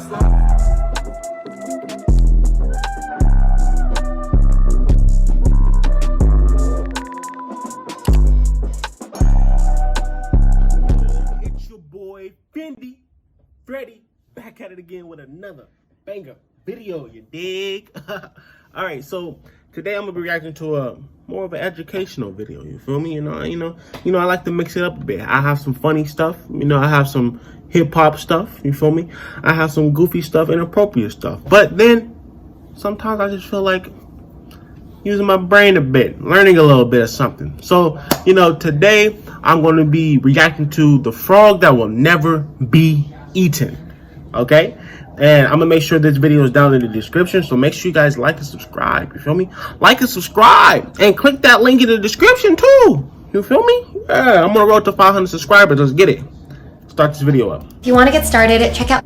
It's your boy Fendi Freddy back at it again with another banger video, you dig? Alright, so today I'm gonna be reacting to a more of an educational video, you feel me? You know, I like to mix it up a bit. I have some funny stuff, I have some hip-hop stuff, you feel me? I have some goofy stuff, inappropriate stuff. But then sometimes I just feel like using my brain a bit, learning a little bit of something. So, today I'm going to be reacting to the frog that will never be eaten. Okay? And I'm going to make sure this video is down in the description. So make sure you guys like and subscribe. You feel me? Like and subscribe. And click that link in the description too. You feel me? Yeah, I'm on the road to 500 subscribers. Let's get it. Start this video up. If you want to get started, check out.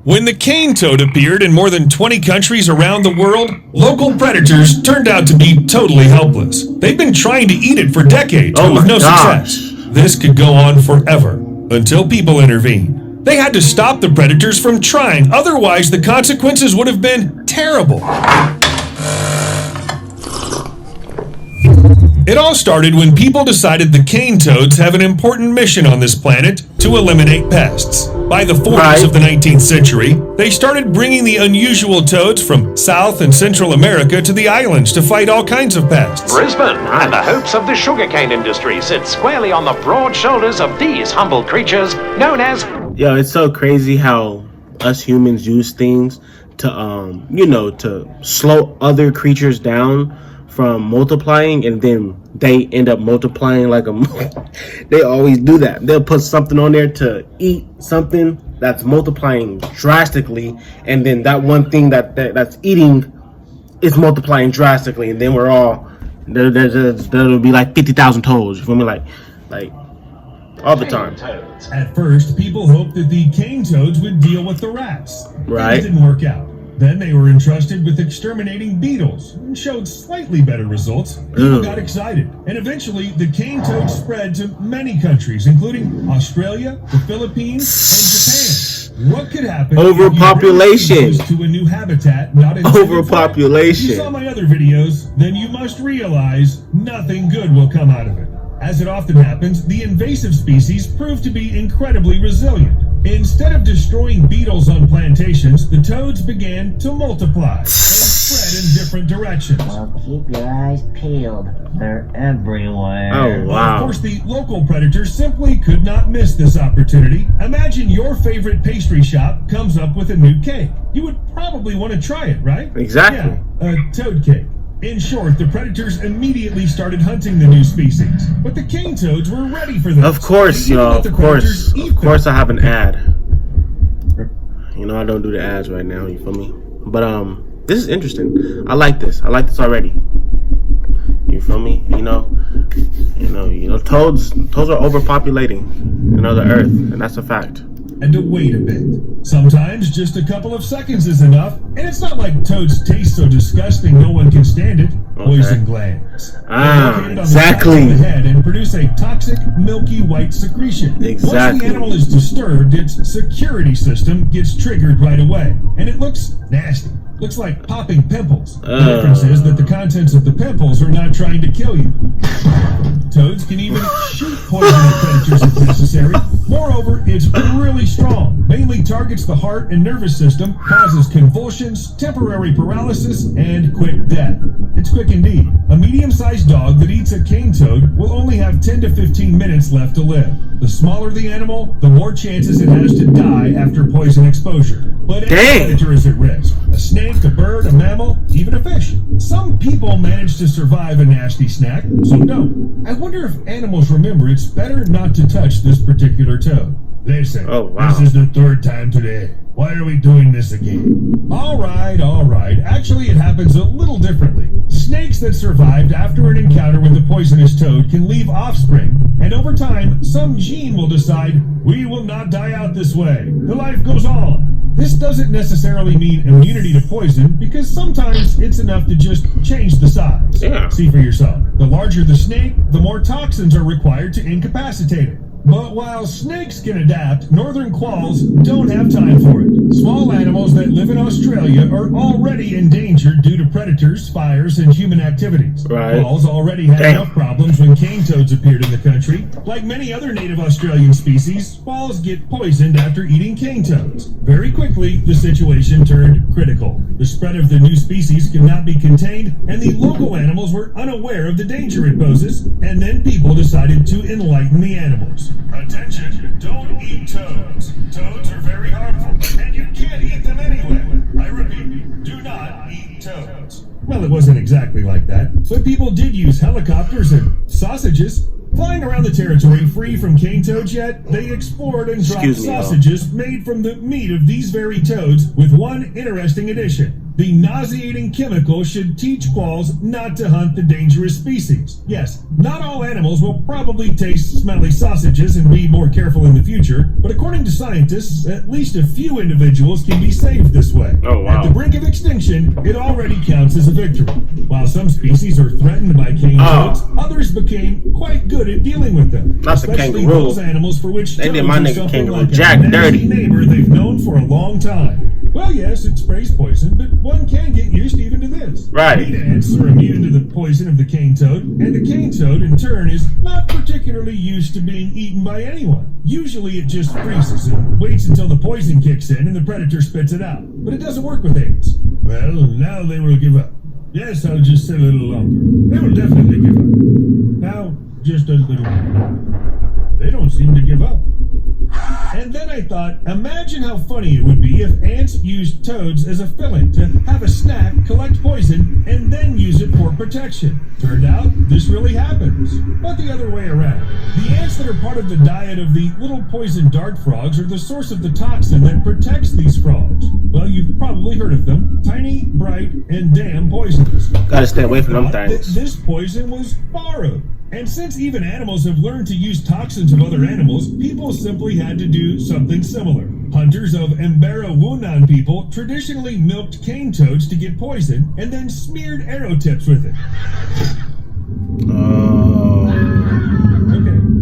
When the cane toad appeared in more than 20 countries around the world, local predators turned out to be totally helpless. They've been trying to eat it for decades, but with no success. This could go on forever, until people intervened. They had to stop the predators from trying, otherwise the consequences would have been terrible. It all started when people decided the cane toads have an important mission on this planet to eliminate pests. By the 40s of the 19th century, they started bringing the unusual toads from South and Central America to the islands to fight all kinds of pests. Brisbane and the hopes of the sugarcane industry sit squarely on the broad shoulders of these humble creatures known as... Yo, it's so crazy how us humans use things to, to slow other creatures down from multiplying, and then they end up multiplying like a they always do that. They'll put something on there to eat something that's multiplying drastically, and then that one thing that's eating is multiplying drastically, and then we're all there'll be like 50,000 toads. You feel me? Like all the time. At first, people hoped that the cane toads would deal with the rats. Right. It didn't work out. Then they were entrusted with exterminating beetles and showed slightly better results. People got excited, and eventually the cane toad spread to many countries, including Australia, the Philippines, and Japan. What could happen? Overpopulation. To a new habitat, not overpopulation. If you saw my other videos, then you must realize nothing good will come out of it. As it often happens, the invasive species prove to be incredibly resilient. Instead of destroying beetles on plantations, the toads began to multiply and spread in different directions. Well, keep your eyes peeled. They're everywhere. Oh, wow. Of course, the local predators simply could not miss this opportunity. Imagine your favorite pastry shop comes up with a new cake. You would probably want to try it, right? Exactly. Yeah, a toad cake. In short, the predators immediately started hunting the new species, but the cane toads were ready for this. Of course, yo, of course I have an ad. I don't do the ads right now, you feel me? But this is interesting. I like this already. You feel me? Toads are overpopulating, the earth, and that's a fact. And to wait a bit. Sometimes just a couple of seconds is enough, and it's not like toads taste so disgusting no one can stand it. Poison glands. Exactly. On the head and produce a toxic, milky white secretion. Exactly. Once the animal is disturbed, its security system gets triggered right away, and it looks nasty. Looks like popping pimples. The difference is that the contents of the pimples are not trying to kill you. Toads can even shoot poisonous predators if necessary. Moreover, it's really strong. Mainly targets the heart and nervous system, causes convulsions, temporary paralysis, and quick death. It's quick indeed. A medium-sized dog that eats a cane toad will only have 10 to 15 minutes left to live. The smaller the animal, the more chances it has to die after poison exposure. But any predator is at risk. A snake, a bird, a mammal, even a fish. Some people manage to survive a nasty snack, some don't. I wonder if animals remember it's better not to touch this particular toad. Listen, this is the third time today. Why are we doing this again? All right. Actually, it happens a little differently. Snakes that survived after an encounter with the poisonous toad can leave offspring, and over time, some gene will decide, we will not die out this way. The life goes on. This doesn't necessarily mean immunity to poison, because sometimes it's enough to just change the size. See for yourself. The larger the snake, the more toxins are required to incapacitate it. But while snakes can adapt, northern quolls don't have time for it. Small animals that live in Australia are already endangered due to predators, fires, and human activities. Right. Quolls already had enough problems when cane toads appeared in the country. Like many other native Australian species, quolls get poisoned after eating cane toads. Very quickly, the situation turned critical. The spread of the new species could not be contained, and the local animals were unaware of the danger it poses, and then people decided to enlighten the animals. Attention, don't eat toads. Toads are very harmful, and you can't eat them anyway. I repeat, do not eat toads. Well, it wasn't exactly like that, but people did use helicopters and sausages. Flying around the territory free from cane toads yet, they explored and dropped sausages made from the meat of these very toads, with one interesting addition. The nauseating chemical should teach quolls not to hunt the dangerous species. Yes, not all animals will probably taste smelly sausages and be more careful in the future, but according to scientists, at least a few individuals can be saved this way. Oh, wow. At the brink of extinction, it already counts as a victory. While some species are threatened by cane toads, others became quite good at dealing with them. That's a especially kangaroo. those animals for which They did toads my are nigga something kangaroo like Jack a nasty dirty. neighbor they've known for a long time. Well, yes, it sprays poison, but one can get used even to this. Right. Meat ants are immune to the poison of the cane toad, and the cane toad, in turn, is not particularly used to being eaten by anyone. Usually it just freezes and waits until the poison kicks in and the predator spits it out. But it doesn't work with ants. Well, now they will give up. Yes, I'll just sit a little longer. They will definitely give up. Now, just a little more. They don't seem to give up. And then I thought, imagine how funny it would be if ants used toads as a filling to have a snack, collect poison, and then use it for protection. Turned out, this really happens. But the other way around. The ants that are part of the diet of the little poison dart frogs are the source of the toxin that protects these frogs. Well, you've probably heard of them. Tiny, bright, and damn poisonous. Gotta stay away from them things. This poison was borrowed. And since even animals have learned to use toxins of other animals, people simply had to do something similar. Hunters of Embera-Wunan people traditionally milked cane toads to get poison and then smeared arrow tips with it.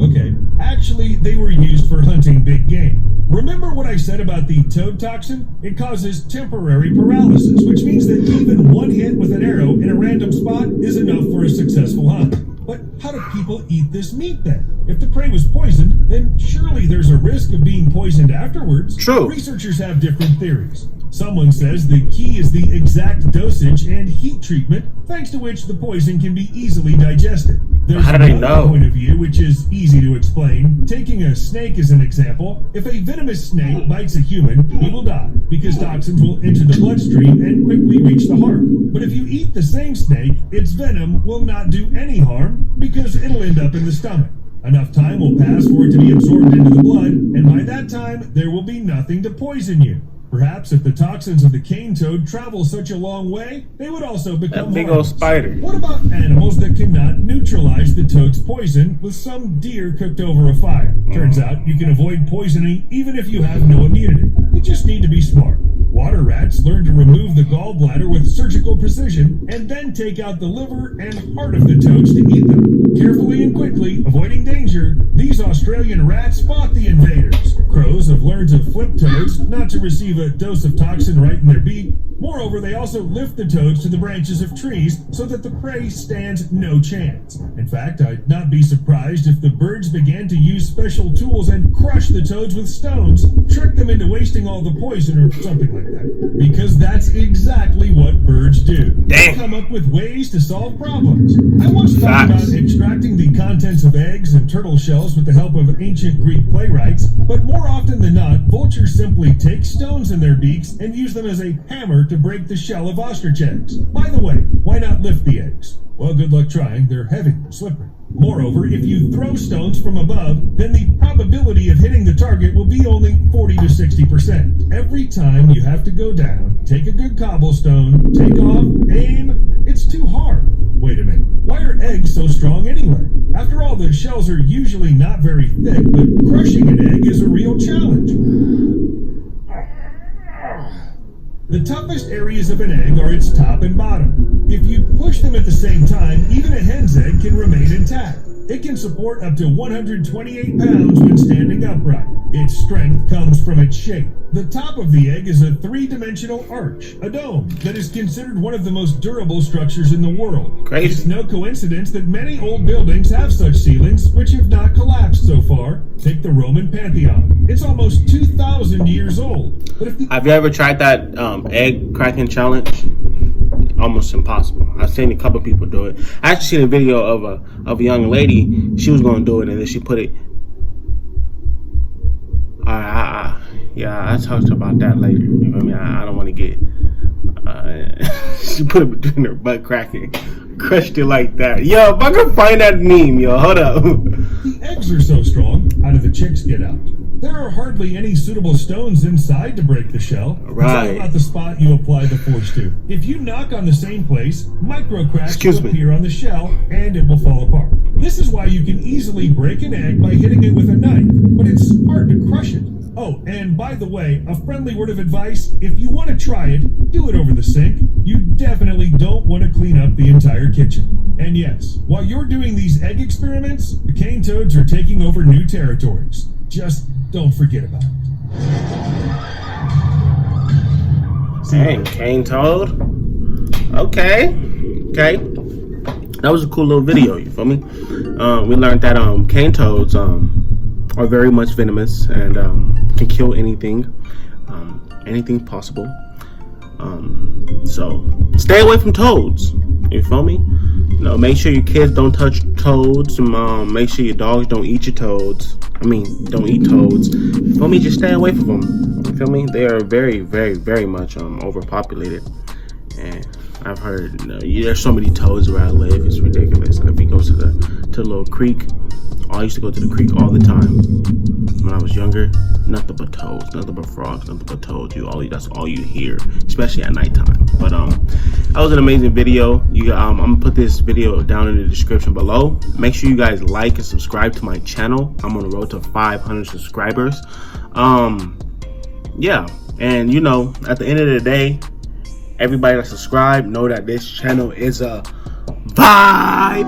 Okay. Actually, they were used for hunting big game. Remember what I said about the toad toxin? It causes temporary paralysis, which means that even one hit with an arrow in a random spot is enough for a successful hunt. But how do people eat this meat then? If the prey was poisoned, then surely there's a risk of being poisoned afterwards. True. Researchers have different theories. Someone says the key is the exact dosage and heat treatment, thanks to which the poison can be easily digested. There's How do they another know? point of view which is easy to explain. Taking a snake as an example, if a venomous snake bites a human, he will die because toxins will enter the bloodstream and quickly reach the heart. But if you eat the same snake, its venom will not do any harm because it'll end up in the stomach. Enough time will pass for it to be absorbed into the blood, and by that time, there will be nothing to poison you. Perhaps if the toxins of the cane toad travel such a long way, they would also become That big harmless. old spider. What about animals that cannot neutralize the toad's poison with some deer cooked over a fire? Turns out you can avoid poisoning even if you have no immunity. You just need to be smart. Water rats learn to remove the gallbladder with surgical precision and then take out the liver and heart of the toads to eat them. Carefully and quickly, avoiding danger, these Australian rats fought the invaders. Crows have learned to flip toads, not to receive a dose of toxin right in their beak. Moreover, they also lift the toads to the branches of trees so that the prey stands no chance. In fact, I'd not be surprised if the birds began to use special tools and crush the toads with stones, trick them into wasting all the poison or something like that. Because that's exactly what birds do. They come up with ways to solve problems. I once talked about extracting the contents of eggs and turtle shells with the help of ancient Greek playwrights, but more often than not, vultures simply take stones in their beaks and use them as a hammer to break the shell of ostrich eggs. By the way, why not lift the eggs? Well, good luck trying. They're heavy and slippery. Moreover, if you throw stones from above, then the probability of hitting the target will be only 40 to 60%. Every time you have to go down, take a good cobblestone, take off, aim. It's too hard. Wait a minute. Why are eggs so strong anyway? After all, the shells are usually not very thick, but crushing an egg is a real challenge. The toughest areas of an egg are its top and bottom. If you push them at the same time, even a hen's egg can remain intact. It can support up to 128 pounds when standing upright. Its strength comes from its shape. The top of the egg is a three-dimensional arch, a dome, that is considered one of the most durable structures in the world. Crazy. It's no coincidence that many old buildings have such ceilings, which have not collapsed so far. Take the Roman Pantheon. It's almost 2,000 years old. But if the Have you ever tried that egg cracking challenge? Almost impossible. I've seen a couple people do it. I actually seen a video of a young lady. She was going to do it, and then she put it. I talked about that later. You know what I mean? I don't want to get. She put it between her butt cracking, crushed it like that. Yo, if I can find that meme, yo, hold up. The eggs are so strong, how do the chicks get out? There are hardly any suitable stones inside to break the shell. Right. It's all about the spot you apply the force to. If you knock on the same place, micro cracks Excuse will me. appear on the shell and it will fall apart. This is why you can easily break an egg by hitting it with a knife, but it's hard to crush it. Oh, and by the way, a friendly word of advice, if you want to try it, do it over the sink. You definitely don't want to clean up the entire kitchen. And yes, while you're doing these egg experiments, the cane toads are taking over new territories. Just don't forget about it. Dang, cane toad. Okay. That was a cool little video, you feel me? We learned that cane toads are very much venomous and can kill anything possible. So stay away from toads, you feel me? Make sure your kids don't touch toads. Make sure your dogs don't eat your toads. Don't eat toads. You feel me? Just stay away from them. You feel me? They are very, very, very much overpopulated. And I've heard there's so many toads where I live. It's ridiculous. And if we go to the little creek, I used to go to the creek all the time when I was younger. Nothing but toads, nothing but frogs, nothing but toads. That's all you hear, especially at nighttime. But that was an amazing video. I'm gonna put this video down in the description below. Make sure you guys like and subscribe to my channel. I'm on the road to 500 subscribers. Yeah, and at the end of the day, everybody that subscribe know that this channel is a vibe.